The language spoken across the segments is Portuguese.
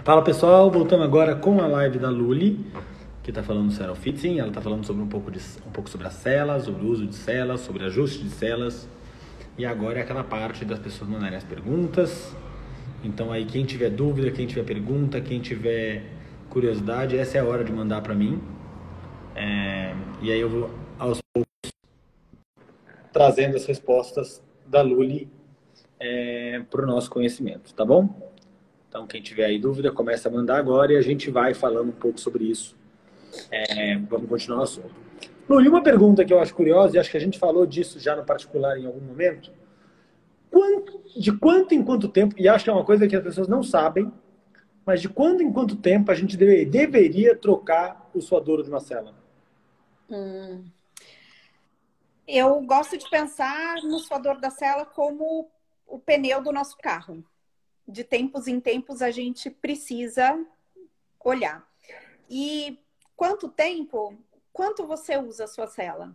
Fala pessoal, voltando agora com a live da Luli, que está falando do Cell Fitting. Ela está falando sobre um pouco sobre as celas, sobre o uso de celas, sobre ajuste de celas. E agora é aquela parte das pessoas mandarem as perguntas. Então aí quem tiver dúvida, quem tiver pergunta, quem tiver curiosidade, essa é a hora de mandar para mim. E aí eu vou aos poucos trazendo as respostas da Luli para o nosso conhecimento, tá bom? Então, quem tiver aí dúvida, começa a mandar agora e a gente vai falando um pouco sobre isso. Vamos continuar o assunto. Luli, uma pergunta que eu acho curiosa, e acho que a gente falou disso já no particular em algum momento. De quanto em quanto tempo, e acho que é uma coisa que as pessoas não sabem, mas de quanto em quanto tempo a gente deveria trocar o suadouro de uma cela? Eu gosto de pensar no suador da cela como o pneu do nosso carro. De tempos em tempos a gente precisa olhar. E quanto tempo? Quanto você usa a sua cela?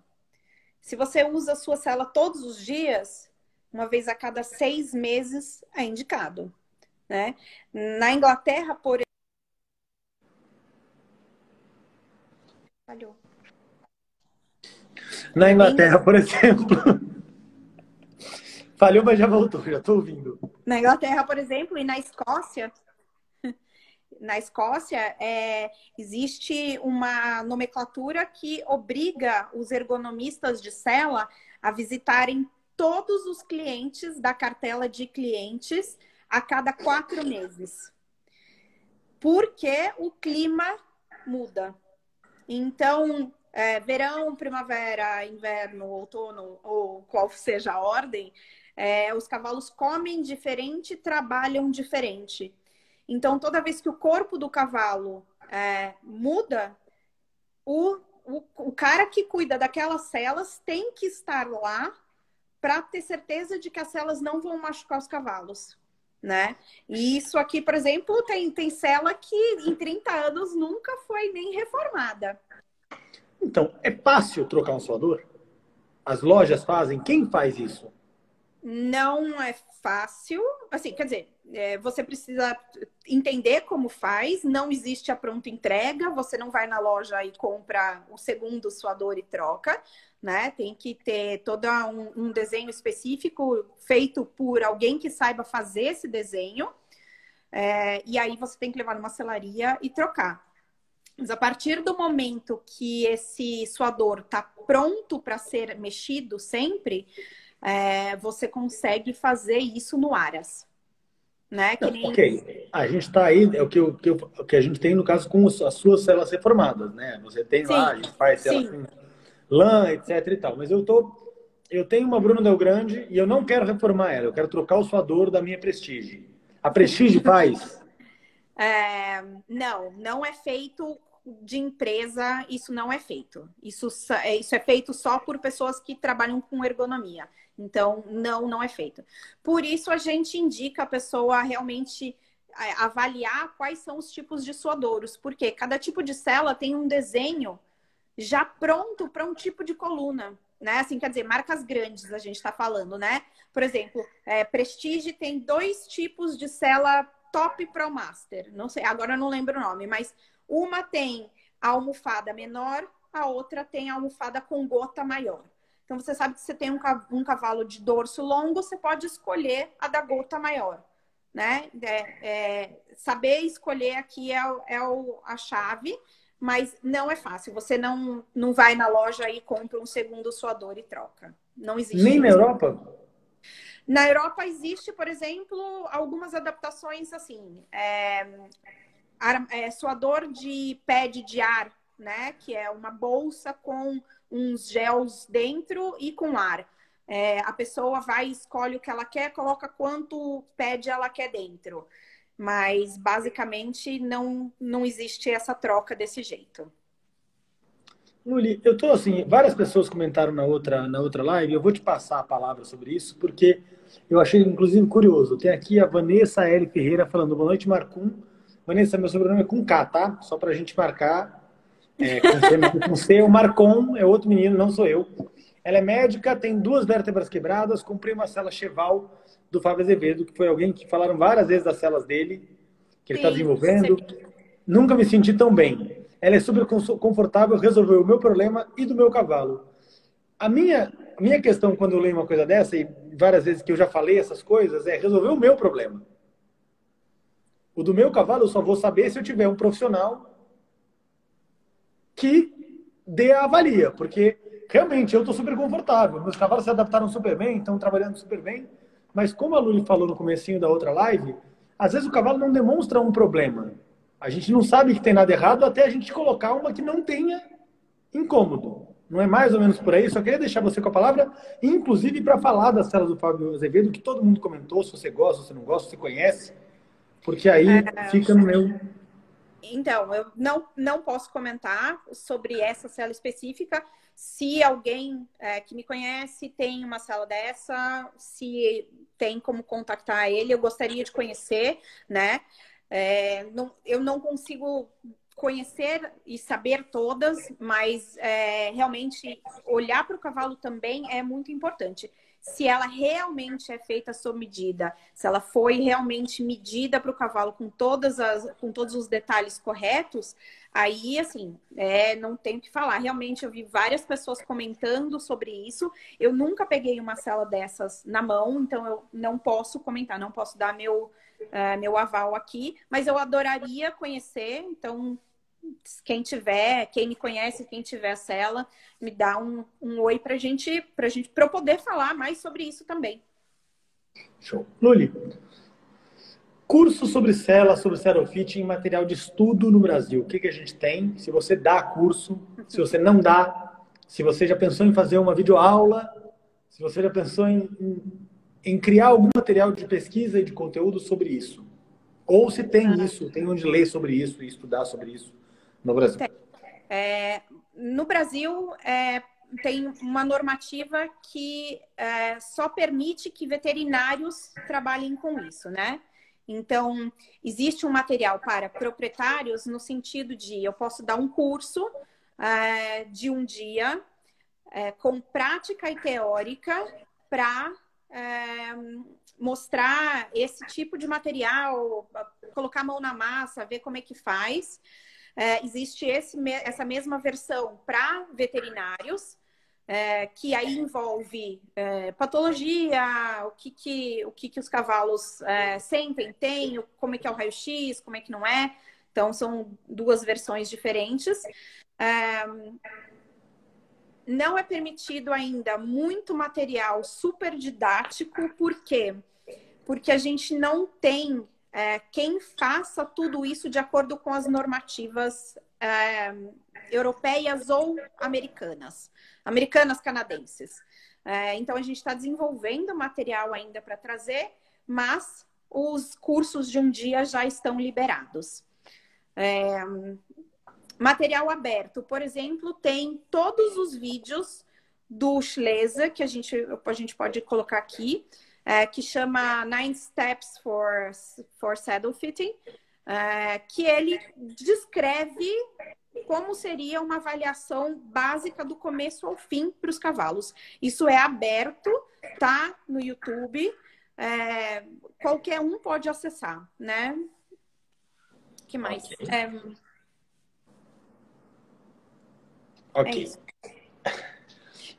Se você usa a sua cela todos os dias, uma vez a cada 6 meses é indicado, né? Na Inglaterra, por exemplo... Falhou. Na Inglaterra, por exemplo... Falhou, mas já voltou, já estou ouvindo. Na Inglaterra, por exemplo, e na Escócia... existe uma nomenclatura que obriga os ergonomistas de cela a visitarem todos os clientes da cartela de clientes a cada 4 meses. Porque o clima muda. Então, verão, primavera, inverno, outono, ou qual seja a ordem, os cavalos comem diferente, trabalham diferente. Então, toda vez que o corpo do cavalo muda, o cara que cuida daquelas celas tem que estar lá para ter certeza de que as celas não vão machucar os cavalos, né? E isso aqui, por exemplo, tem cela que em 30 anos nunca foi nem reformada. Então, é fácil trocar um suador? As lojas fazem? Quem faz isso? Não é fácil, assim, quer dizer, você precisa entender como faz, não existe a pronta entrega, você não vai na loja e compra o segundo suador e troca, né? Tem que ter todo um desenho específico feito por alguém que saiba fazer esse desenho, e aí você tem que levar numa selaria e trocar. Mas a partir do momento que esse suador está pronto para ser mexido sempre, você consegue fazer isso no Aras. Né? Que nem... Ok, a gente está aí, é o que a gente tem no caso com as suas células reformadas, né? Você tem lá, a Sim, gente faz célula com lã, etc e tal. Mas eu tenho uma Bruna Del Grande e eu não quero reformar ela, eu quero trocar o suador da minha Prestige. A Prestige faz? Não é feito de empresa, isso não é feito. Isso é feito só por pessoas que trabalham com ergonomia. Então, não é feito. Por isso, a gente indica a pessoa realmente avaliar quais são os tipos de suadouros, porque cada tipo de cela tem um desenho já pronto para um tipo de coluna, né? Assim, quer dizer, marcas grandes a gente está falando, né? Por exemplo, Prestige tem 2 tipos de cela Top Pro Master. Não sei, agora eu não lembro o nome, mas uma tem a almofada menor, a outra tem a almofada com gota maior. Então, você sabe que você tem um cavalo de dorso longo, você pode escolher a da gota maior, né? Saber escolher aqui a chave, mas não é fácil. Você não vai na loja e compra um segundo suador e troca. Não existe Nem na isso. Europa? Na Europa existe, por exemplo, algumas adaptações assim. Suador de pad de ar, né? Que é uma bolsa com uns gels dentro e com ar. A pessoa vai, escolhe o que ela quer, coloca quanto pad ela quer dentro. Mas, basicamente, não existe essa troca desse jeito. Luli, eu tô assim, várias pessoas comentaram na outra live, eu vou te passar a palavra sobre isso, porque eu achei, inclusive, curioso. Tem aqui a Vanessa L. Ferreira falando, boa noite, Marcum. Vanessa, meu sobrenome é com K, tá? Só pra gente marcar. Com C, o Marcon é outro menino, não sou eu. Ela é médica, tem 2 vértebras quebradas, comprei uma cela Cheval do Fábio Azevedo, que foi alguém que falaram várias vezes das celas dele, que ele está Sim, desenvolvendo. Nunca me senti tão bem. Ela é super confortável, resolveu o meu problema e do meu cavalo. A minha questão quando eu leio uma coisa dessa, e várias vezes que eu já falei essas coisas, é resolver o meu problema. O do meu cavalo eu só vou saber se eu tiver um profissional que dê a avalia, porque realmente eu estou super confortável. Meus cavalos se adaptaram super bem, estão trabalhando super bem, mas como a Luli falou no comecinho da outra live, às vezes o cavalo não demonstra um problema. A gente não sabe que tem nada errado até a gente colocar uma que não tenha incômodo. Não é mais ou menos por aí? Só queria deixar você com a palavra, inclusive para falar das celas do Fábio Azevedo, que todo mundo comentou, se você gosta, se você não gosta, se você conhece, porque aí fica no meu... Então, eu não posso comentar sobre essa cela específica. Se alguém que me conhece tem uma cela dessa, se tem como contactar ele, eu gostaria de conhecer, né? Eu não consigo conhecer e saber todas, mas realmente olhar para o cavalo também é muito importante. Se ela realmente é feita sob medida, se ela foi realmente medida para o cavalo com todos os detalhes corretos, aí, assim, não tem o que falar. Realmente, eu vi várias pessoas comentando sobre isso. Eu nunca peguei uma cela dessas na mão, então eu não posso comentar, não posso dar meu aval aqui, mas eu adoraria conhecer. Então, quem me conhece, quem tiver a cela, me dá um oi pra eu poder falar mais sobre isso também. Show. Luli, curso sobre cela, sobre Serofit, material de estudo no Brasil. O que a gente tem? Se você dá curso, se você não dá, se você já pensou em fazer uma videoaula, se você já pensou em criar algum material de pesquisa e de conteúdo sobre isso. Ou se tem isso, tem onde ler sobre isso e estudar sobre isso no Brasil. No Brasil, tem uma normativa que só permite que veterinários trabalhem com isso, né? Então, existe um material para proprietários no sentido de eu posso dar um curso de um dia com prática e teórica para mostrar esse tipo de material, colocar a mão na massa, ver como é que faz. Existe essa mesma versão para veterinários, que aí envolve patologia, o que os cavalos sentem, têm, como é que é o raio-x, como é que não é. Então, são duas versões diferentes. Não é permitido ainda muito material super didático, por quê? Porque a gente não tem quem faça tudo isso de acordo com as normativas europeias ou americanas, canadenses. Então, a gente está desenvolvendo material ainda para trazer, mas os cursos de um dia já estão liberados. Material aberto, por exemplo, tem todos os vídeos do Schleser, que a gente pode colocar aqui, que chama Nine Steps for Saddle Fitting, que ele descreve como seria uma avaliação básica do começo ao fim para os cavalos. Isso é aberto, tá no YouTube, qualquer um pode acessar, né? O que mais? Ok.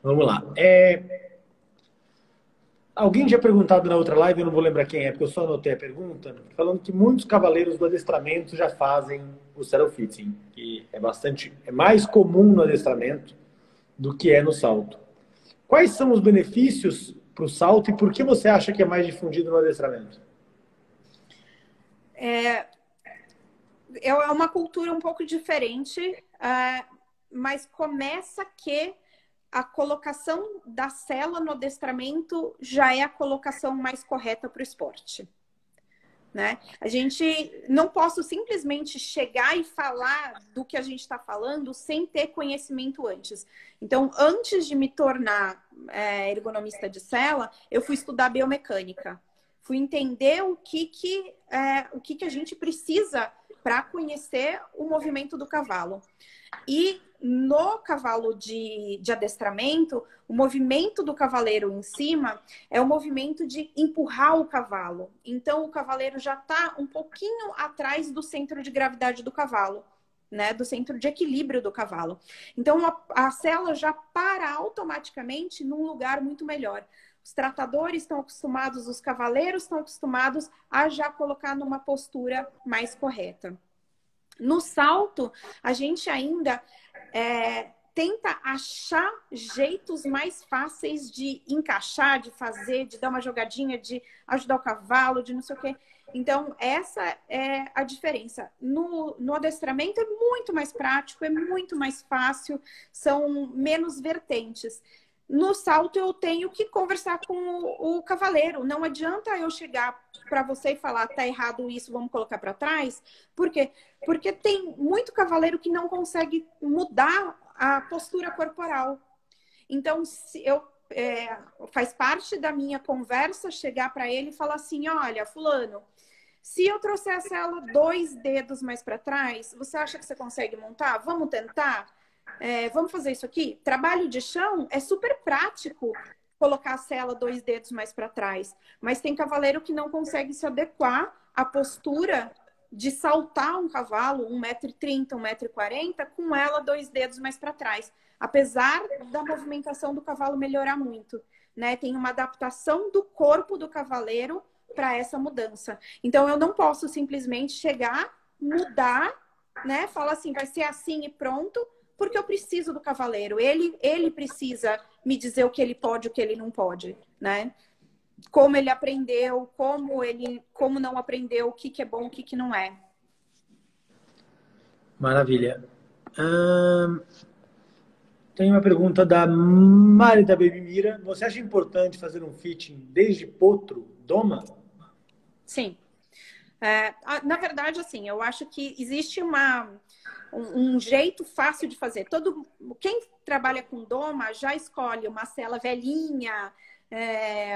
Vamos lá. Alguém já perguntado na outra live, eu não vou lembrar quem é, porque eu só anotei a pergunta, falando que muitos cavaleiros do adestramento já fazem o saddle fitting, que é mais comum no adestramento do que é no salto. Quais são os benefícios para o salto e por que você acha que é mais difundido no adestramento? É uma cultura um pouco diferente, mas começa que a colocação da sela no adestramento já é a colocação mais correta para o esporte, né? A gente não posso simplesmente chegar e falar do que a gente está falando sem ter conhecimento antes. Então, antes de me tornar ergonomista de sela, eu fui estudar biomecânica. Fui entender o que a gente precisa para conhecer o movimento do cavalo. E no cavalo de adestramento, o movimento do cavaleiro em cima é o movimento de empurrar o cavalo. Então, o cavaleiro já está um pouquinho atrás do centro de gravidade do cavalo, né? Do centro de equilíbrio do cavalo. Então, a sela já para automaticamente num lugar muito melhor. Os tratadores estão acostumados, os cavaleiros estão acostumados a já colocar numa postura mais correta. No salto, a gente ainda tenta achar jeitos mais fáceis de encaixar, de fazer, de dar uma jogadinha, de ajudar o cavalo, de não sei o quê. Então, essa é a diferença. No adestramento é muito mais prático, é muito mais fácil, são menos vertentes. No salto, eu tenho que conversar com o cavaleiro. Não adianta eu chegar para você e falar, tá errado isso, vamos colocar para trás. Por quê? Porque tem muito cavaleiro que não consegue mudar a postura corporal. Então, se faz parte da minha conversa chegar para ele e falar assim, olha, fulano, se eu trouxer a sela 2 dedos mais para trás, você acha que você consegue montar? Vamos tentar? Vamos fazer isso aqui? Trabalho de chão é super prático colocar a sela 2 dedos mais para trás. Mas tem cavaleiro que não consegue se adequar à postura de saltar um cavalo 1,30 m, 1,40 m, com ela 2 dedos mais para trás. Apesar da movimentação do cavalo melhorar muito, né? Tem uma adaptação do corpo do cavaleiro para essa mudança. Então, eu não posso simplesmente chegar, mudar, né? Falar assim, vai ser assim e pronto, porque eu preciso do cavaleiro. Ele precisa me dizer o que ele pode e o que ele não pode, né? Como ele aprendeu, como não aprendeu, o que é bom, o que não é. Maravilha. Tem uma pergunta da Mari da Baby Mira. Você acha importante fazer um fitting desde potro, doma? Sim. Na verdade, assim, eu acho que existe um jeito fácil de fazer. Quem trabalha com doma já escolhe uma sela velhinha,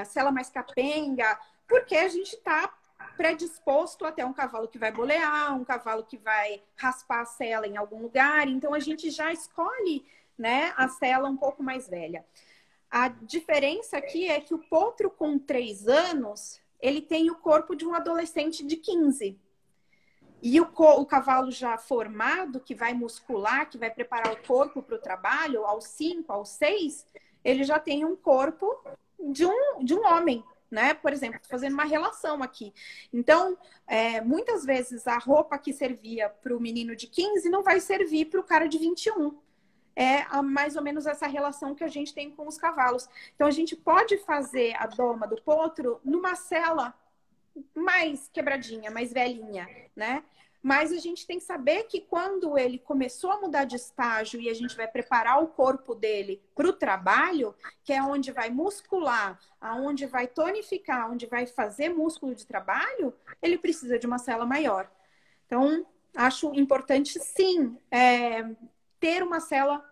sela mais capenga, porque a gente está predisposto até um cavalo que vai bolear, um cavalo que vai raspar a sela em algum lugar. Então, a gente já escolhe, né, a sela um pouco mais velha. A diferença aqui é que o potro com 3 anos, ele tem o corpo de um adolescente de 15. E o cavalo já formado, que vai muscular, que vai preparar o corpo para o trabalho, aos 5, aos 6, ele já tem um corpo de um homem, né? Por exemplo, fazendo uma relação aqui. Então, muitas vezes a roupa que servia para o menino de 15 não vai servir para o cara de 21. Mais ou menos essa relação que a gente tem com os cavalos. Então, a gente pode fazer a doma do potro numa sela mais quebradinha, mais velhinha, né? Mas a gente tem que saber que quando ele começou a mudar de estágio e a gente vai preparar o corpo dele para o trabalho, que é onde vai muscular, aonde vai tonificar, onde vai fazer músculo de trabalho, ele precisa de uma sela maior. Então, acho importante, sim, ter uma sela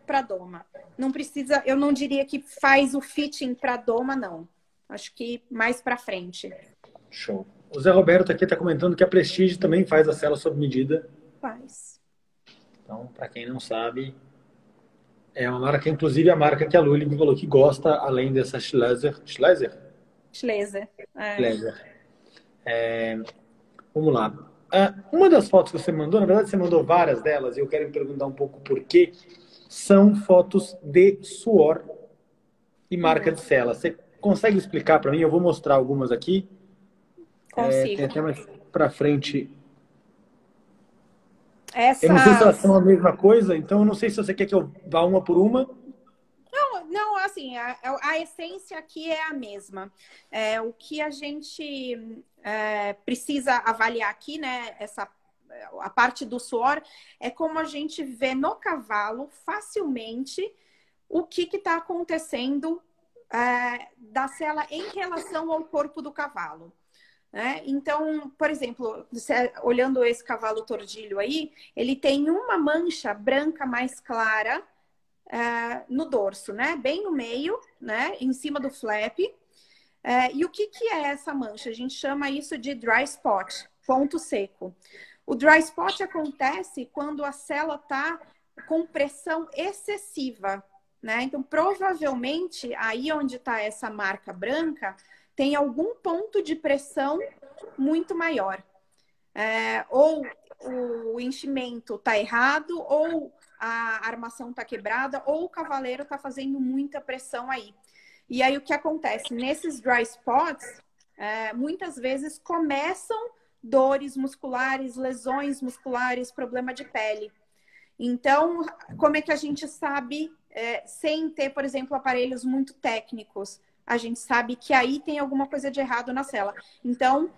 para doma. Não precisa, eu não diria que faz o fitting para doma, não. Acho que mais para frente. Show. O Zé Roberto aqui está comentando que a Prestige também faz a sela sob medida. Faz. Então, para quem não sabe, é uma marca, inclusive a marca que a Luli me falou que gosta, além dessa Schleser. Schleser? Schleser. Schleser. Vamos lá. Uma das fotos que você mandou, na verdade você mandou várias delas, e eu quero me perguntar um pouco por quê, são fotos de suor e marca de sela. Você consegue explicar para mim? Eu vou mostrar algumas aqui. Consigo. Tem até mais para frente. Essas... Eu não sei se elas são a mesma coisa, então eu não sei se você quer que eu vá uma por uma. Não, assim, a essência aqui é a mesma. O que a gente precisa avaliar aqui, né, a parte do suor, é como a gente vê no cavalo facilmente o que está acontecendo da sela em relação ao corpo do cavalo. Então, por exemplo, olhando esse cavalo tordilho aí, ele tem uma mancha branca mais clara no dorso, né? Bem no meio, né? Em cima do flap. E o que é essa mancha? A gente chama isso de dry spot, ponto seco. O dry spot acontece quando a sela está com pressão excessiva, né? Então, provavelmente, aí onde está essa marca branca, tem algum ponto de pressão muito maior. Ou o enchimento está errado, ou a armação está quebrada, ou o cavaleiro está fazendo muita pressão aí. E aí o que acontece? Nesses dry spots, muitas vezes começam dores musculares, lesões musculares, problema de pele. Então, como é que a gente sabe, sem ter, por exemplo, aparelhos muito técnicos, a gente sabe que aí tem alguma coisa de errado na cela. Então,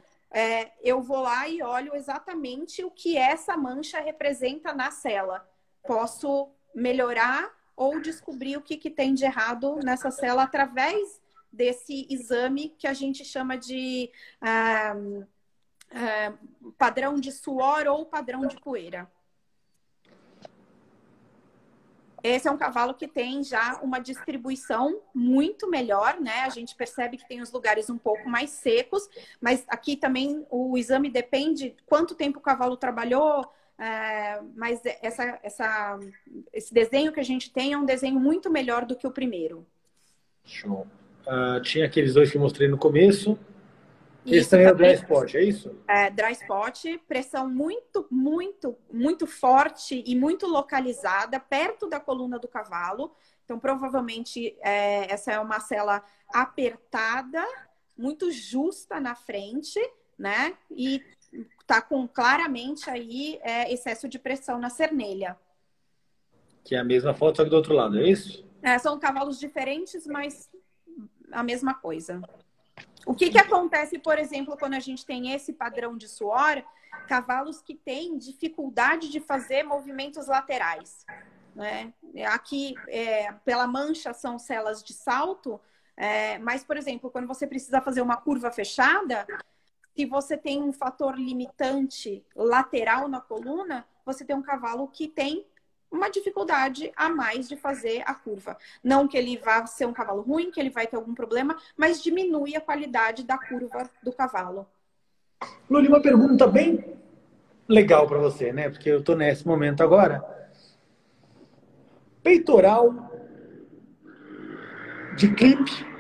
eu vou lá e olho exatamente o que essa mancha representa na cela. Posso melhorar ou descobrir o que tem de errado nessa cela através desse exame que a gente chama de padrão de suor ou padrão de poeira. Esse é um cavalo que tem já uma distribuição muito melhor, né? A gente percebe que tem os lugares um pouco mais secos, mas aqui também o exame depende quanto tempo o cavalo trabalhou, mas esse desenho que a gente tem é um desenho muito melhor do que o primeiro. Show. Tinha aqueles dois que eu mostrei no começo. Esse Isso também é o também, dry spot, é isso? dry spot, pressão muito, muito, muito forte e muito localizada, perto da coluna do cavalo. Então, provavelmente, essa é uma cela apertada, muito justa na frente, né? E tá com claramente aí excesso de pressão na cernelha. Que é a mesma foto, só que do outro lado, é isso? São cavalos diferentes, mas a mesma coisa. O que acontece, por exemplo, quando a gente tem esse padrão de suor? Cavalos que têm dificuldade de fazer movimentos laterais, né? Aqui, pela mancha, são celas de salto, mas, por exemplo, quando você precisa fazer uma curva fechada, se você tem um fator limitante lateral na coluna, você tem um cavalo que tem uma dificuldade a mais de fazer a curva. Não que ele vá ser um cavalo ruim, que ele vai ter algum problema, mas diminui a qualidade da curva do cavalo. Luli, uma pergunta bem legal para você, né? Porque eu tô nesse momento agora. Peitoral de clipe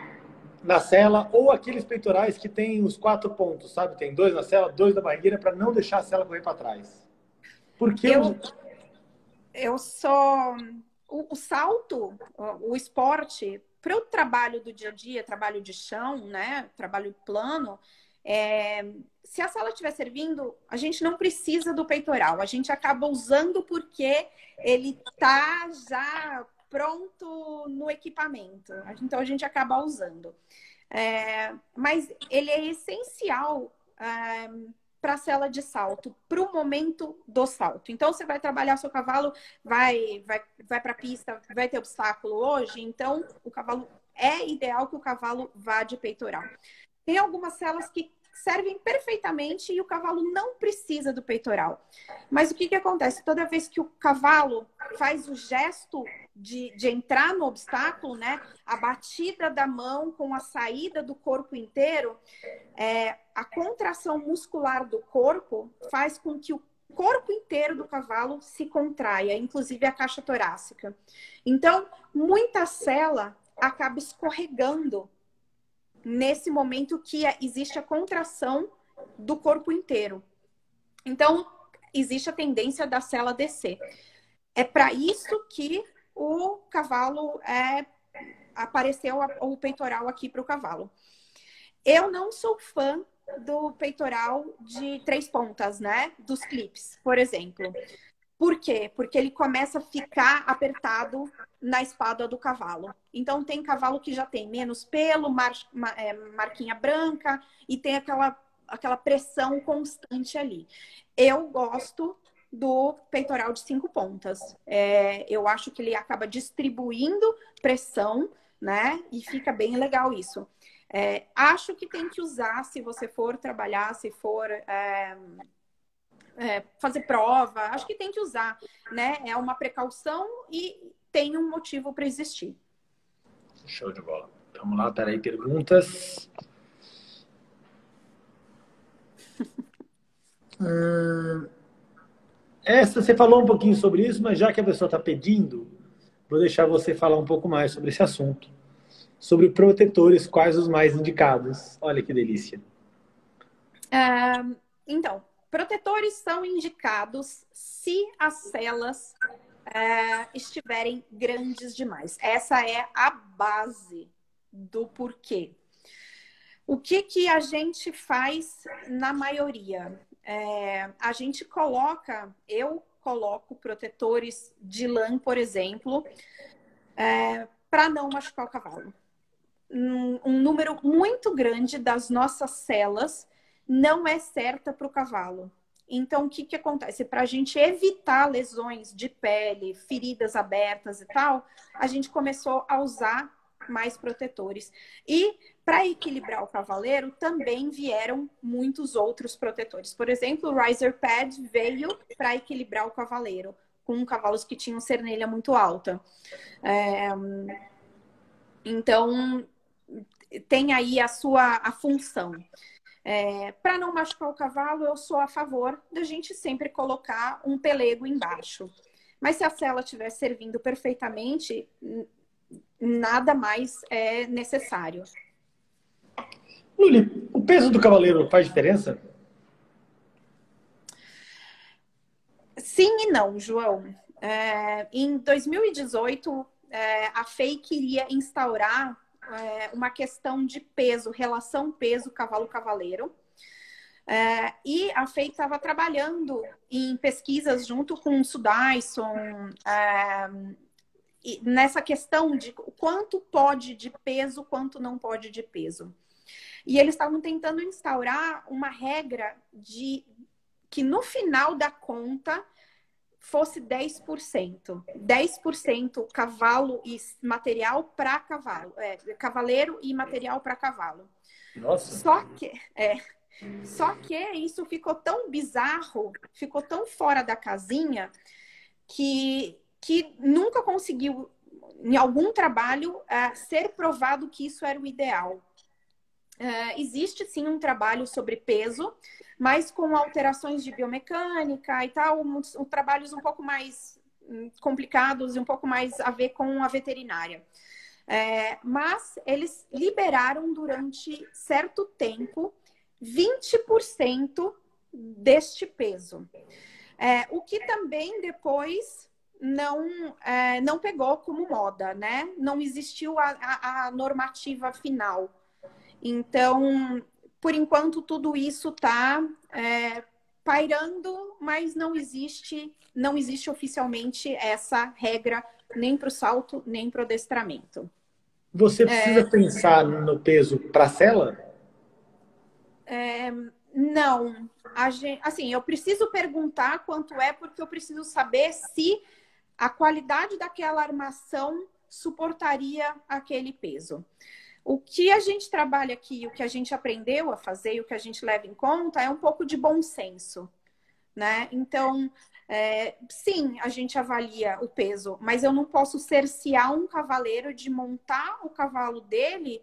na cela ou aqueles peitorais que tem os 4 pontos, sabe? Tem 2 na cela, 2 na barrigueira para não deixar a cela correr para trás. Porque eu só... O salto, o esporte, para o trabalho do dia a dia, trabalho de chão, né? Trabalho plano, se a sala estiver servindo, a gente não precisa do peitoral. A gente acaba usando porque ele tá já pronto no equipamento. Então, a gente acaba usando. Mas ele é essencial para a cela de salto, para o momento do salto. Então, você vai trabalhar seu cavalo, vai para a pista, vai ter obstáculo hoje, então o cavalo é ideal que o cavalo vá de peitoral. Tem algumas celas que servem perfeitamente e o cavalo não precisa do peitoral. Mas o que acontece? Toda vez que o cavalo faz o gesto de entrar no obstáculo, né? A batida da mão com a saída do corpo inteiro, a contração muscular do corpo faz com que o corpo inteiro do cavalo se contraia, inclusive a caixa torácica. Então, muita cela acaba escorregando nesse momento que existe a contração do corpo inteiro. Então, existe a tendência da cela descer. É para isso que o cavalo apareceu o peitoral aqui para o cavalo. Eu não sou fã do peitoral de 3 pontas, né? Dos clips, por exemplo. Por quê? Porque ele começa a ficar apertado na espádua do cavalo. Então, tem cavalo que já tem menos pelo, marquinha branca e tem aquela pressão constante ali. Eu gosto do peitoral de 5 pontas. Eu acho que ele acaba distribuindo pressão, né? E fica bem legal isso. Acho que tem que usar se você for trabalhar, se for... fazer prova, acho que tem que usar, né? É uma precaução e tem um motivo para existir. Show de bola. Vamos lá, peraí, perguntas. Você falou um pouquinho sobre isso, mas já que a pessoa está pedindo, vou deixar você falar um pouco mais sobre esse assunto. Sobre protetores, quais os mais indicados. Olha que delícia. Então, protetores são indicados se as celas estiverem grandes demais. Essa é a base do porquê. O que a gente faz na maioria? A gente eu coloco protetores de lã, por exemplo, para não machucar o cavalo. Um número muito grande das nossas celas não é certa para o cavalo. Então, o que acontece? Para a gente evitar lesões de pele, feridas abertas e tal, a gente começou a usar mais protetores. E para equilibrar o cavaleiro, também vieram muitos outros protetores. Por exemplo, o Riser Pad veio para equilibrar o cavaleiro, com cavalos que tinham cernelha muito alta. Então, tem aí a função. Para não machucar o cavalo, eu sou a favor da gente sempre colocar um pelego embaixo. Mas se a sela estiver servindo perfeitamente, nada mais é necessário. Luli, o peso do cavaleiro faz diferença? Sim e não, João. Em 2018, a FEI queria instaurar uma questão de peso, relação peso cavalo-cavaleiro. E a FEI estava trabalhando em pesquisas junto com o Sudaison, nessa questão de quanto pode de peso, quanto não pode de peso. E eles estavam tentando instaurar uma regra de que no final da conta fosse 10%. 10% cavalo e material para cavalo. Cavaleiro e material para cavalo. Nossa. Só que isso ficou tão bizarro, ficou tão fora da casinha, que nunca conseguiu, em algum trabalho, ser provado que isso era o ideal. Existe sim um trabalho sobre peso, mas com alterações de biomecânica e tal, trabalhos um pouco mais complicados e um pouco mais a ver com a veterinária. Mas eles liberaram durante certo tempo 20% deste peso. O que também depois não pegou como moda, né? Não existiu a normativa final. Então, por enquanto, tudo isso está pairando, mas não existe oficialmente essa regra nem para o salto, nem para o adestramento. Você precisa pensar no peso para a sela? Não. Assim, eu preciso perguntar quanto é, porque eu preciso saber se a qualidade daquela armação suportaria aquele peso. O que a gente trabalha aqui, o que a gente aprendeu a fazer e o que a gente leva em conta é um pouco de bom senso, né? Então, sim, a gente avalia o peso, mas eu não posso cercear um cavaleiro de montar o cavalo dele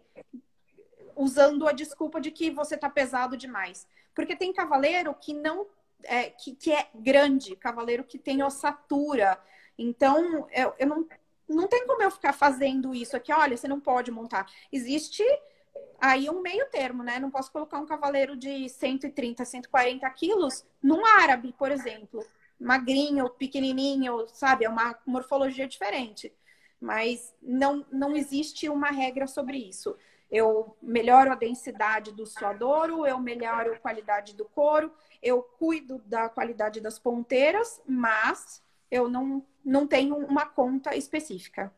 usando a desculpa de que você está pesado demais. Porque tem cavaleiro que não que é grande, cavaleiro que tem ossatura. Então, não tem como eu ficar fazendo isso aqui. Olha, você não pode montar. Existe aí um meio termo, né? Não posso colocar um cavaleiro de 130, 140 quilos num árabe, por exemplo. Magrinho, pequenininho, sabe? É uma morfologia diferente. Mas não existe uma regra sobre isso. Eu melhoro a densidade do suadouro, eu melhoro a qualidade do couro, eu cuido da qualidade das ponteiras, mas eu não tenho uma conta específica.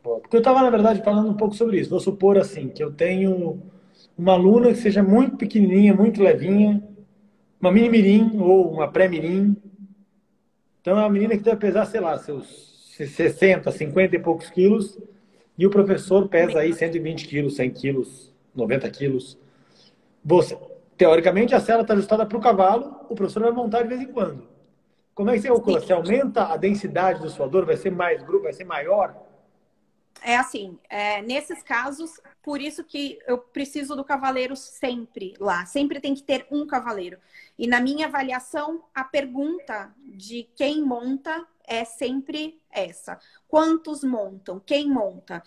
Porque eu estava, na verdade, falando um pouco sobre isso. Vou supor assim, que eu tenho uma aluna que seja muito pequenininha, muito levinha, uma mini-mirim ou uma pré-mirim. Então é uma menina que deve pesar, sei lá, seus 60, 50 e poucos quilos, e o professor pesa aí 120 quilos, 100 quilos, 90 quilos. Teoricamente, a sela está ajustada para o cavalo, o professor vai montar de vez em quando. Como é que você calcula? Você aumenta a densidade do suador? Vai ser mais grupo? Vai ser maior? É assim, nesses casos, por isso que eu preciso do cavaleiro sempre lá. Sempre tem que ter um cavaleiro. E na minha avaliação, a pergunta de quem monta é sempre essa. Quantos montam? Quem monta?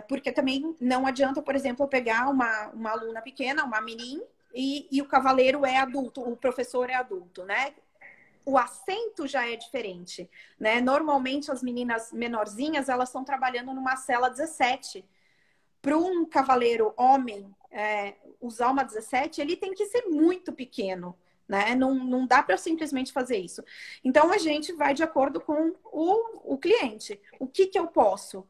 Porque também não adianta, por exemplo, eu pegar uma aluna pequena, uma menina, e o cavaleiro é adulto, o professor é adulto, né? O assento já é diferente, né? Normalmente as meninas menorzinhas, elas estão trabalhando numa cela 17. Para um cavaleiro homem usar uma 17, ele tem que ser muito pequeno, né? Não dá para simplesmente fazer isso. Então a gente vai de acordo com o cliente. O que eu posso?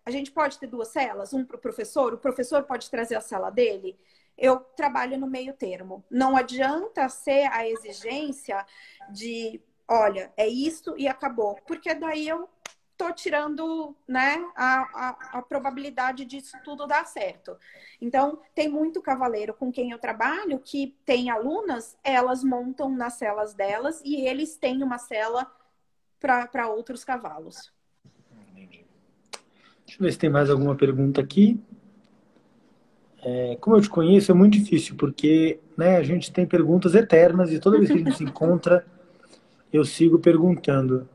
A gente pode ter 2 celas, um para o professor pode trazer a cela dele. Eu trabalho no meio termo. Não adianta ser a exigência de, olha, é isso e acabou. Porque daí eu tô tirando, né, a probabilidade disso tudo dar certo. Então, tem muito cavaleiro com quem eu trabalho que tem alunas, elas montam nas celas delas e eles têm uma cela para outros cavalos. Entendi. Deixa eu ver se tem mais alguma pergunta aqui. Como eu te conheço, é muito difícil, porque, né, a gente tem perguntas eternas e toda vez que a gente se encontra, eu sigo perguntando.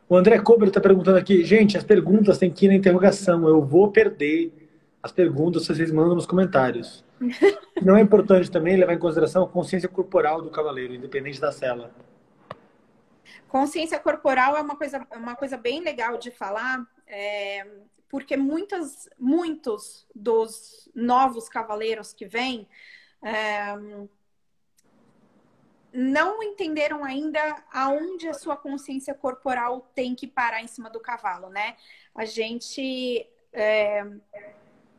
O André Cobra está perguntando aqui, gente, as perguntas têm que ir na interrogação, eu vou perder as perguntas se vocês mandam nos comentários. Não é importante também levar em consideração a consciência corporal do cavaleiro, independente da cela. Consciência corporal é uma coisa bem legal de falar, porque muitos dos novos cavaleiros que vêm não entenderam ainda aonde a sua consciência corporal tem que parar em cima do cavalo, né? A gente,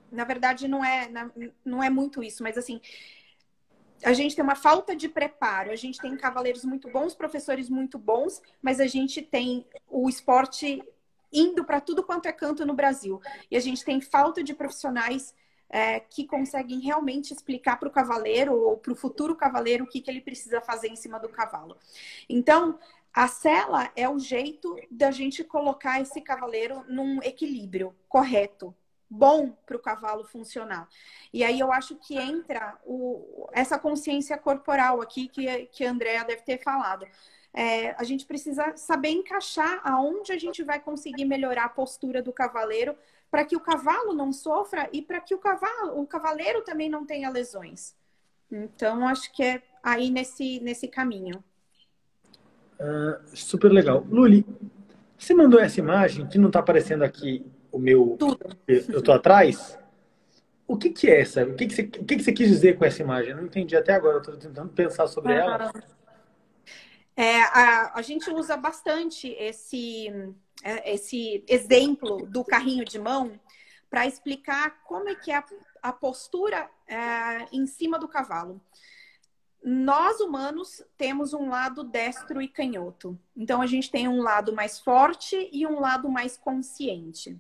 na verdade, não é muito isso, mas assim, a gente tem uma falta de preparo. A gente tem cavaleiros muito bons, professores muito bons, mas a gente tem o esporte indo para tudo quanto é canto no Brasil. E a gente tem falta de profissionais que conseguem realmente explicar para o cavaleiro ou para o futuro cavaleiro o que ele precisa fazer em cima do cavalo. Então, a sela é o jeito da gente colocar esse cavaleiro num equilíbrio correto, bom para o cavalo funcionar. E aí eu acho que entra essa consciência corporal aqui que a Andrea deve ter falado. A gente precisa saber encaixar aonde a gente vai conseguir melhorar a postura do cavaleiro para que o cavalo não sofra e para que o cavaleiro também não tenha lesões. Então, acho que é aí nesse caminho. Super legal. Luli, você mandou essa imagem que não está aparecendo aqui o meu... Tudo. Eu estou atrás. O que é essa? O que você quis dizer com essa imagem? Eu não entendi até agora. Eu estou tentando pensar sobre ela. A gente usa bastante esse exemplo do carrinho de mão para explicar como é que é a postura em cima do cavalo. Nós, humanos, temos um lado destro e canhoto. Então, a gente tem um lado mais forte e um lado mais consciente.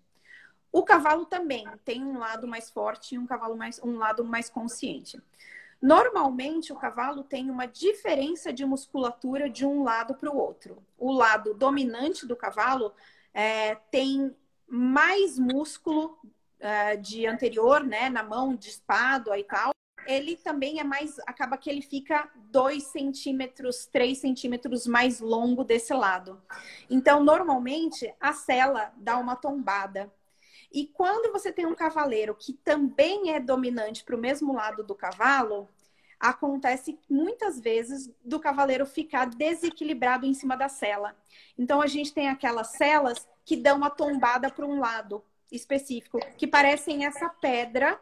O cavalo também tem um lado mais forte e um lado mais consciente. Normalmente, o cavalo tem uma diferença de musculatura de um lado para o outro. O lado dominante do cavalo tem mais músculo de anterior, né, na mão, de espádua e tal. Ele também acaba que ele fica 2 centímetros, 3 centímetros mais longo desse lado. Então, normalmente, a sela dá uma tombada. E quando você tem um cavaleiro que também é dominante para o mesmo lado do cavalo, acontece muitas vezes do cavaleiro ficar desequilibrado em cima da sela. Então, a gente tem aquelas selas que dão uma tombada para um lado específico, que parecem essa pedra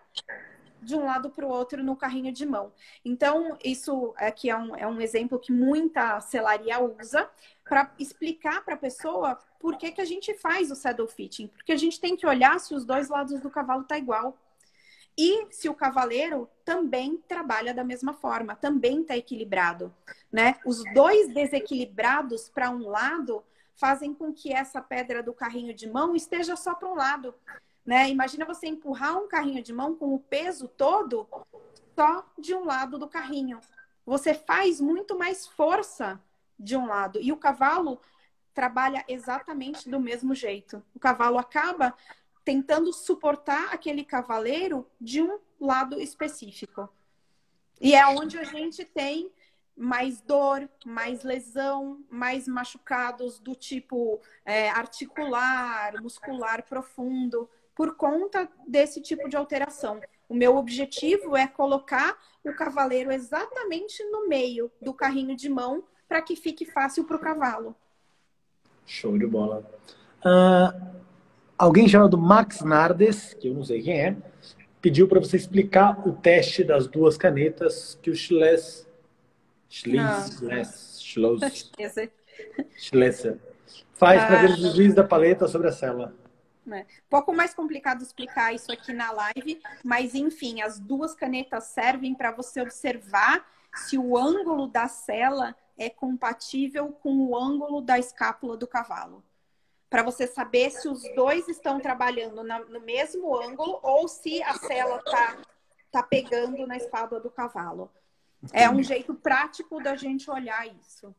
de um lado para o outro no carrinho de mão. Então, isso aqui é um exemplo que muita selaria usa para explicar para a pessoa por que a gente faz o saddle fitting. Porque a gente tem que olhar se os 2 lados do cavalo tá igual. E se o cavaleiro também trabalha da mesma forma, também está equilibrado, né? Os 2 desequilibrados para um lado fazem com que essa pedra do carrinho de mão esteja só para um lado. Né? Imagina você empurrar um carrinho de mão com o peso todo só de um lado do carrinho. Você faz muito mais força de um lado. E o cavalo trabalha exatamente do mesmo jeito. O cavalo acaba tentando suportar aquele cavaleiro de um lado específico. E é onde a gente tem mais dor, mais lesão, mais machucados do tipo articular, muscular profundo, por conta desse tipo de alteração. O meu objetivo é colocar o cavaleiro exatamente no meio do carrinho de mão para que fique fácil para o cavalo. Show de bola. Alguém chamado Max Nardes, que eu não sei quem é, pediu para você explicar o teste das duas canetas que o Schlesser faz para ver os desvios da paleta sobre a cela. Pouco mais complicado explicar isso aqui na live, mas enfim, as duas canetas servem para você observar se o ângulo da sela é compatível com o ângulo da escápula do cavalo. Para você saber se os dois estão trabalhando no mesmo ângulo ou se a sela tá pegando na espádua do cavalo. É um jeito prático da gente olhar isso.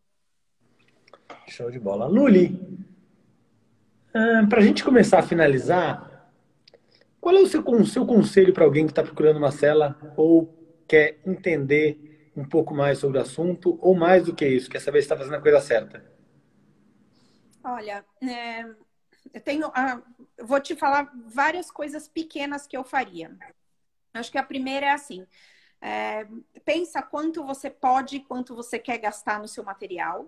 Show de bola. Luli, para a gente começar a finalizar, qual é o seu conselho para alguém que está procurando uma cela ou quer entender um pouco mais sobre o assunto, ou mais do que isso, quer saber se está fazendo a coisa certa? Olha, eu vou te falar várias coisas pequenas que eu faria. Acho que a primeira é assim, pensa quanto você pode, quanto você quer gastar no seu material.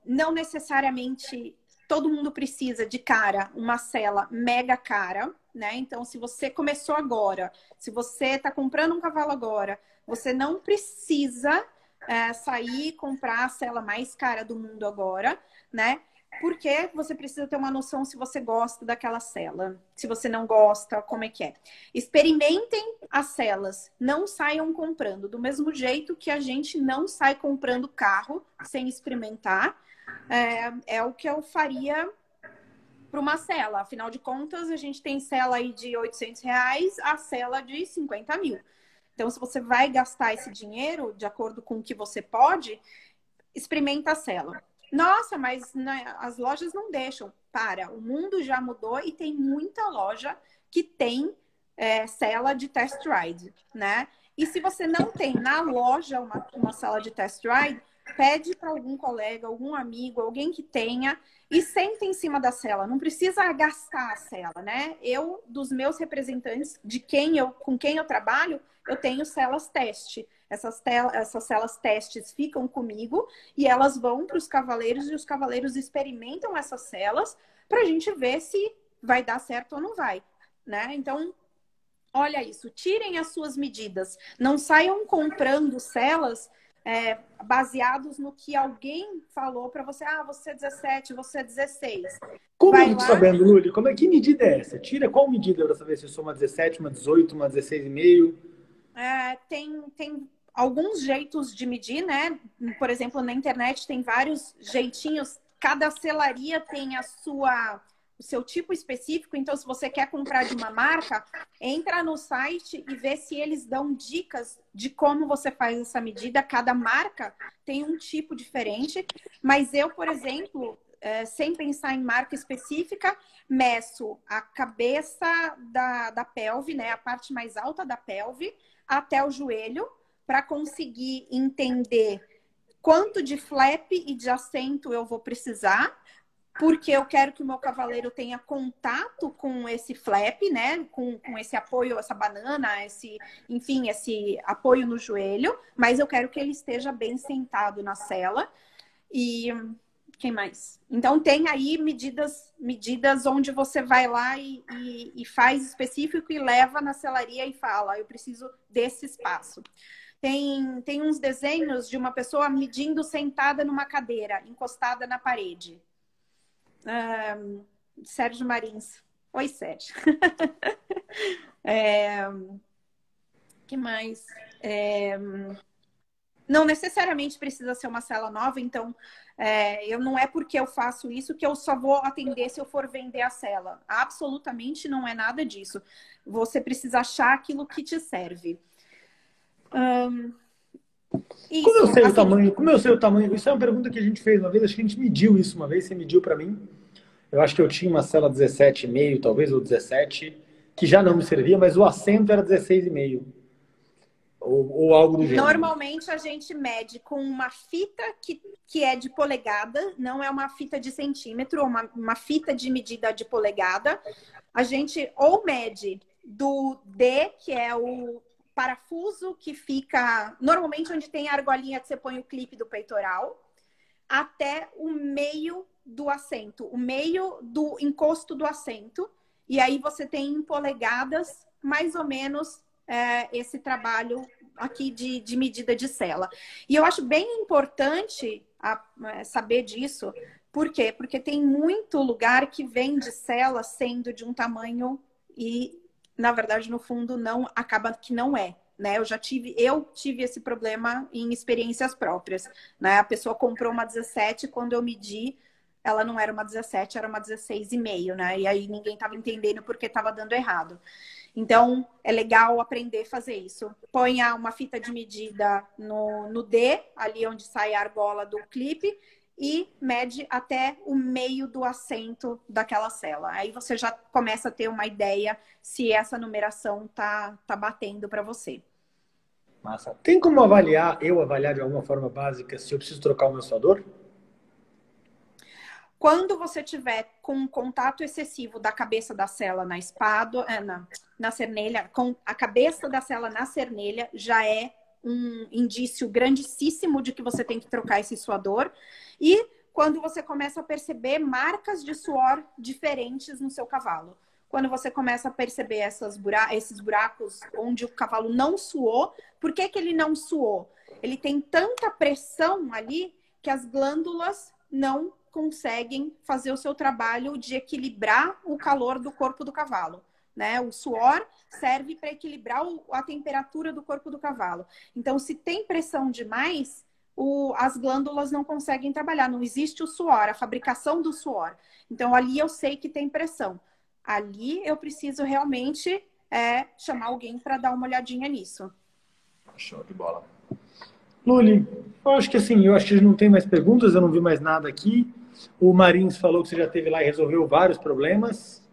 Não necessariamente todo mundo precisa de cara uma sela mega cara, né? Então, se você começou agora, se você está comprando um cavalo agora, você não precisa sair e comprar a sela mais cara do mundo agora, né? Porque você precisa ter uma noção se você gosta daquela sela. Se você não gosta, como é que é. Experimentem as selas. Não saiam comprando. Do mesmo jeito que a gente não sai comprando carro sem experimentar. É o que eu faria para uma sela. Afinal de contas, a gente tem sela aí de R$800, a sela de 50 mil. Então, se você vai gastar esse dinheiro, de acordo com o que você pode, experimenta a sela. Nossa, mas né, as lojas não deixam. O mundo já mudou e tem muita loja que tem sela de test ride, né? E se você não tem na loja uma sala de test ride, pede para algum colega, algum amigo, alguém que tenha e senta em cima da sela. Não precisa gastar a sela, né? Dos meus representantes, com quem eu trabalho, eu tenho celas teste. Essas celas testes ficam comigo e elas vão para os cavaleiros e os cavaleiros experimentam essas celas para a gente ver se vai dar certo ou não vai, né? Então, olha isso, tirem as suas medidas. Não saiam comprando celas baseados no que alguém falou para você. Você é 17, você é 16. Como eu tô sabendo, Luli? Que medida é essa? Tira qual medida para saber se eu sou uma 17, uma 18, uma 16,5? Tem alguns jeitos de medir, né? Por exemplo, na internet tem vários jeitinhos. Cada selaria tem o seu tipo específico. Então, se você quer comprar de uma marca, entra no site e vê se eles dão dicas de como você faz essa medida. Cada marca tem um tipo diferente. Mas eu, por exemplo, sem pensar em marca específica, meço a cabeça da pelve, né? A parte mais alta da pelve, até o joelho, para conseguir entender quanto de flap e de assento eu vou precisar, porque eu quero que o meu cavaleiro tenha contato com esse flap, né? Com esse apoio, essa banana, esse apoio no joelho, mas eu quero que ele esteja bem sentado na sela. E quem mais? Então tem aí medidas onde você vai lá e faz específico e leva na selaria e fala, eu preciso desse espaço. Tem uns desenhos de uma pessoa medindo sentada numa cadeira, encostada na parede. Sérgio Marins. Oi, Sérgio. Que mais? Não necessariamente precisa ser uma cela nova, então não é porque eu faço isso que eu só vou atender se eu for vender a cela. Absolutamente não é nada disso. Você precisa achar aquilo que te serve. Como eu Isso, sei o assim, tamanho? Como eu sei o tamanho? Isso é uma pergunta que a gente fez uma vez, acho que a gente mediu isso uma vez, você mediu para mim. Eu acho que eu tinha uma cela 17,5, talvez, ou 17, que já não me servia, mas o assento era 16,5, ou algo do gênero. normalmente a gente mede com uma fita que é de polegada, não é uma fita de centímetro, uma fita de medida de polegada. A gente ou mede do D, que é o parafuso que fica normalmente onde tem a argolinha que você põe o clipe do peitoral, até o meio do assento, o meio do encosto do assento. E aí você tem em polegadas mais ou menos esse trabalho aqui de medida de cela. E eu acho bem importante saber disso. Por quê? Porque tem muito lugar que vende cela sendo de um tamanho e, na verdade, no fundo, não acaba que não é. Né? Eu tive esse problema em experiências próprias. Né? A pessoa comprou uma 17, quando eu medi, ela não era uma 17, era uma 16,5, né? E aí ninguém estava entendendo porque estava dando errado. Então, é legal aprender a fazer isso. Ponha uma fita de medida no D, ali onde sai a argola do clipe, e mede até o meio do assento daquela cela. Aí você já começa a ter uma ideia se essa numeração tá batendo para você. Massa. Tem como avaliar de alguma forma básica se eu preciso trocar o meu suador? Quando você tiver com um contato excessivo da cabeça da cela na espádua, na cernelha, com a cabeça da cela na cernelha, já é um indício grandíssimo de que você tem que trocar esse suador. E quando você começa a perceber marcas de suor diferentes no seu cavalo. Quando você começa a perceber esses buracos onde o cavalo não suou. Por que ele não suou? Ele tem tanta pressão ali que as glândulas não conseguem fazer o seu trabalho de equilibrar o calor do corpo do cavalo. Né? O suor serve para equilibrar a temperatura do corpo do cavalo. Então, se tem pressão demais, as glândulas não conseguem trabalhar. Não existe o suor, a fabricação do suor. Então, ali eu sei que tem pressão. Ali eu preciso realmente chamar alguém para dar uma olhadinha nisso. Show de bola. Luli, eu acho que assim, a gente não tem mais perguntas, eu não vi mais nada aqui. O Marins falou que você já esteve lá e resolveu vários problemas.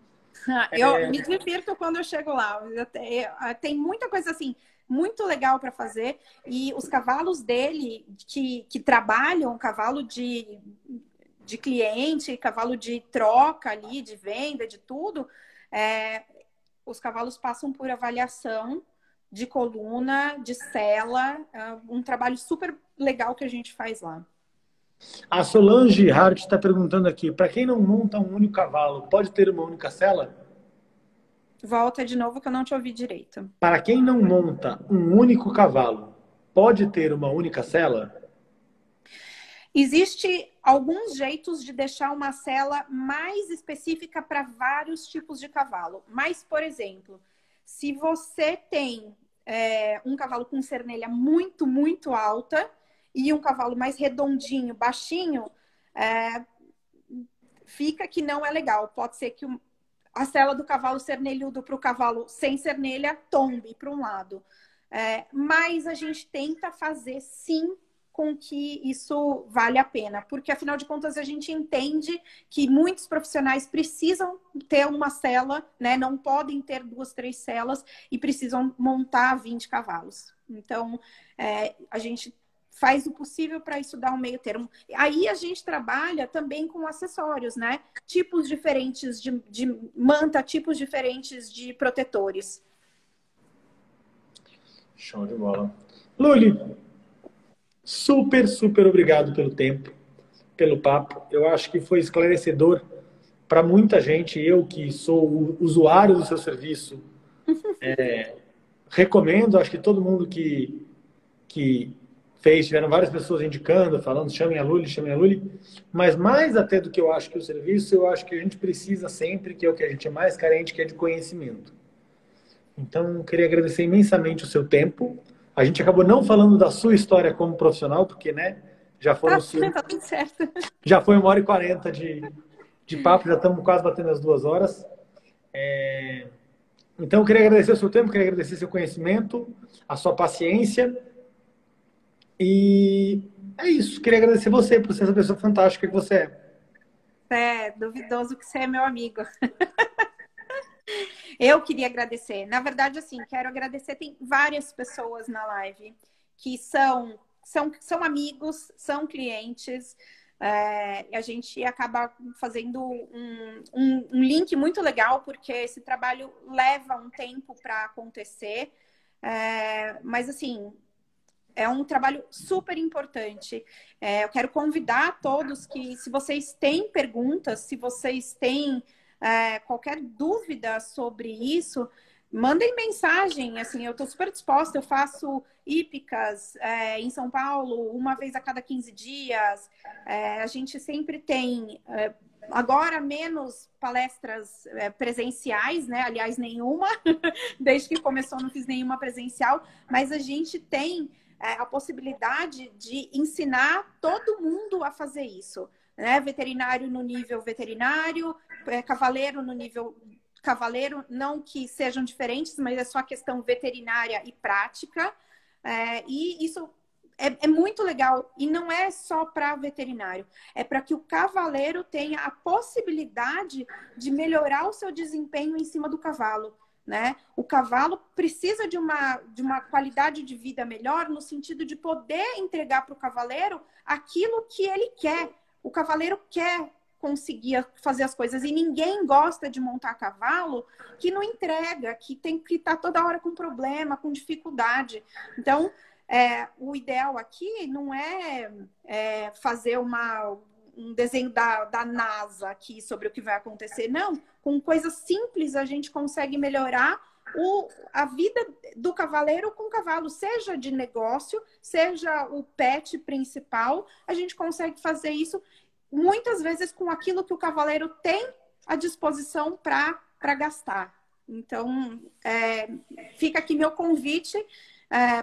Eu me divirto quando eu chego lá. Tem muita coisa assim, muito legal para fazer. E os cavalos dele, que trabalham, cavalo de cliente, cavalo de troca ali, de venda, de tudo, os cavalos passam por avaliação de coluna, de sela, um trabalho super legal que a gente faz lá. A Solange Hart está perguntando aqui, para quem não monta um único cavalo, pode ter uma única sela? Volta de novo que eu não te ouvi direito. Para quem não monta um único cavalo, pode ter uma única sela? Existe alguns jeitos de deixar uma sela mais específica para vários tipos de cavalo. Mas, por exemplo, se você tem um cavalo com cernelha muito, muito alta e um cavalo mais redondinho, baixinho, fica que não é legal. Pode ser que a sela do cavalo cernelhudo para o cavalo sem cernelha tombe para um lado. Mas a gente tenta fazer, sim, com que isso vale a pena. Porque, afinal de contas, a gente entende que muitos profissionais precisam ter uma sela, né? Não podem ter 2, 3 celas e precisam montar 20 cavalos. Então, a gente faz o possível para isso dar um meio termo. Aí a gente trabalha também com acessórios, né? Tipos diferentes de manta, tipos diferentes de protetores. Show de bola. Luli, super, super obrigado pelo tempo, pelo papo. Eu acho que foi esclarecedor para muita gente. Eu, que sou usuário do seu serviço, recomendo. Acho que todo mundo que fez, tiveram várias pessoas indicando, falando, chamem a Luli, chamem a Luli. Mas mais até do que eu acho que o serviço, eu acho que a gente precisa sempre, que é o que a gente é mais carente, que é de conhecimento. Então, queria agradecer imensamente o seu tempo. A gente acabou não falando da sua história como profissional, porque, né, já foram... Tá tudo certo. Já foi 1h40 de papo, já estamos quase batendo as 2 horas. Então, eu queria agradecer o seu tempo, queria agradecer seu conhecimento, a sua paciência. E é isso. Queria agradecer você por ser essa pessoa fantástica que você é. É duvidoso que você é meu amigo. Eu queria agradecer. Na verdade, assim, quero agradecer. Tem várias pessoas na live que são amigos, são clientes. A gente acaba fazendo um link muito legal, porque esse trabalho leva um tempo para acontecer. Mas, assim, é um trabalho super importante. Eu quero convidar todos que, se vocês têm perguntas, se vocês têm qualquer dúvida sobre isso, mandem mensagem. Assim, eu estou super disposta. Eu faço hípicas em São Paulo uma vez a cada 15 dias. A gente sempre tem... agora menos palestras presenciais, né? Aliás, nenhuma. Desde que começou, não fiz nenhuma presencial. Mas a gente tem a possibilidade de ensinar todo mundo a fazer isso, né? Veterinário no nível veterinário, cavaleiro no nível cavaleiro, não que sejam diferentes, mas é só questão veterinária e prática. E isso é muito legal. E não é só para veterinário, é para que o cavaleiro tenha a possibilidade de melhorar o seu desempenho em cima do cavalo. Né? O cavalo precisa de uma qualidade de vida melhor no sentido de poder entregar para o cavaleiro aquilo que ele quer. O cavaleiro quer conseguir fazer as coisas e ninguém gosta de montar cavalo que não entrega, que tem que estar toda hora com problema, com dificuldade. Então, o ideal aqui não é fazer um desenho da NASA aqui sobre o que vai acontecer. Não, com coisas simples a gente consegue melhorar a vida do cavaleiro com o cavalo, seja de negócio, seja o pet principal, a gente consegue fazer isso muitas vezes com aquilo que o cavaleiro tem à disposição para gastar. Então, fica aqui meu convite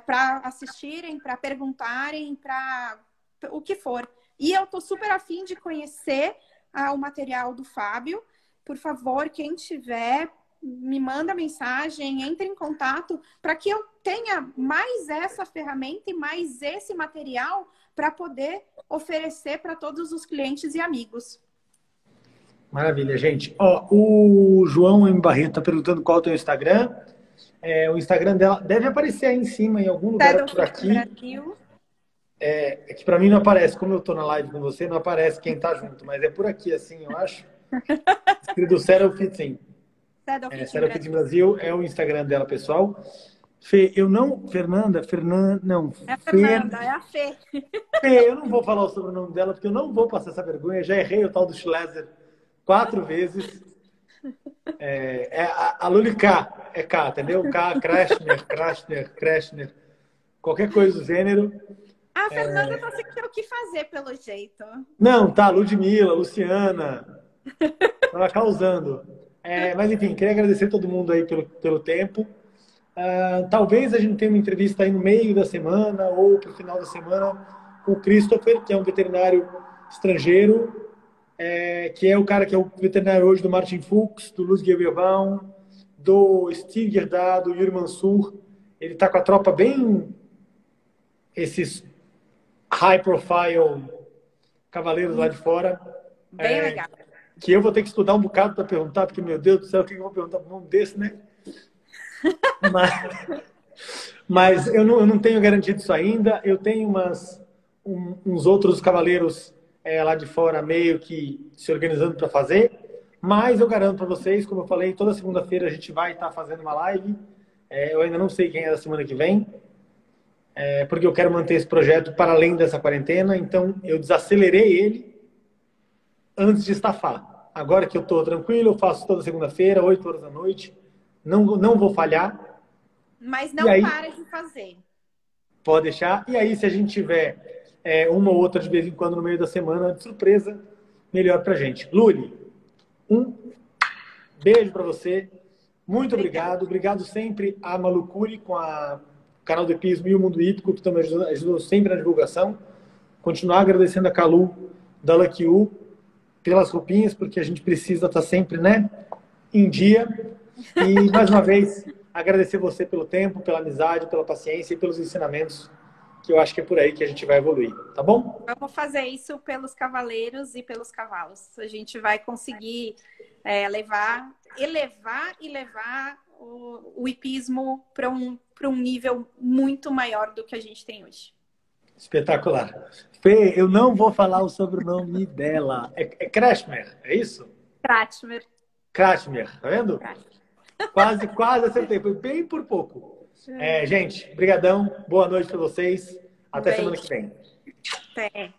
para assistirem, para perguntarem, para o que for. E eu estou super afim de conhecer o material do Fábio. Por favor, quem tiver, me manda mensagem, entre em contato para que eu tenha mais essa ferramenta e mais esse material para poder oferecer para todos os clientes e amigos. Maravilha, gente. Ó, o João M. Barreto está perguntando qual é o teu Instagram. O Instagram dela deve aparecer aí em cima, em algum lugar por aqui. Brasil. É que para mim não aparece, como eu tô na live com você, não aparece quem tá junto, mas é por aqui, assim, eu acho. Escrito Cero Fit, Cero Fit Brasil é o Instagram dela, pessoal. Fernanda, não. É a Fernanda, é a Fê. Fê, eu não vou falar o sobrenome dela, porque eu não vou passar essa vergonha. Já errei o tal do Schleser 4 vezes. A Luli K, é K, entendeu? K, Krashner, qualquer coisa do gênero. A Fernanda tá sem ter o que fazer, pelo jeito. Não, tá, Ludmilla, Luciana. Tava causando. Mas enfim, queria agradecer a todo mundo aí pelo tempo. Talvez a gente tenha uma entrevista aí no meio da semana ou pro final da semana com o Christopher, que é um veterinário estrangeiro, que é o cara que é o veterinário hoje do Martin Fuchs, do Luz Guilherme, do Steve Gerdau, do Yuri Mansur. Ele tá com a tropa bem... esses high profile cavaleiros lá de fora. Bem legal. Que eu vou ter que estudar um bocado para perguntar, porque, meu Deus do céu, o que eu vou perguntar para um homem desse, né? Mas eu não tenho garantido isso ainda. Eu tenho uns outros cavaleiros lá de fora meio que se organizando para fazer. Mas eu garanto para vocês, como eu falei, toda segunda-feira a gente vai estar fazendo uma live. Eu ainda não sei quem é da semana que vem. Porque eu quero manter esse projeto para além dessa quarentena, então eu desacelerei ele antes de estafar. Agora que eu estou tranquilo, eu faço toda segunda-feira, 8 horas da noite, não vou falhar. Mas não para de fazer. Pode deixar. E aí, se a gente tiver uma ou outra de vez em quando no meio da semana, de surpresa, melhor pra gente. Luli, um beijo para você. Muito obrigado. Obrigado sempre a Malucuri com o canal do Hipismo e o Mundo Hípico, que estão me ajudando sempre na divulgação. Continuar agradecendo a Calu, da Lucky U, pelas roupinhas, porque a gente precisa estar sempre, né, em dia. E, mais uma vez, agradecer você pelo tempo, pela amizade, pela paciência e pelos ensinamentos que eu acho que é por aí que a gente vai evoluir, tá bom? Vamos fazer isso pelos cavaleiros e pelos cavalos. A gente vai conseguir elevar e levar o hipismo para um nível muito maior do que a gente tem hoje. Espetacular. Fê, eu não vou falar o sobrenome dela. É Kretschmer, é isso? Kretschmer. Kretschmer, tá vendo? Quase acertei, foi bem por pouco. Gente, brigadão, boa noite para vocês. Até semana que vem. Até.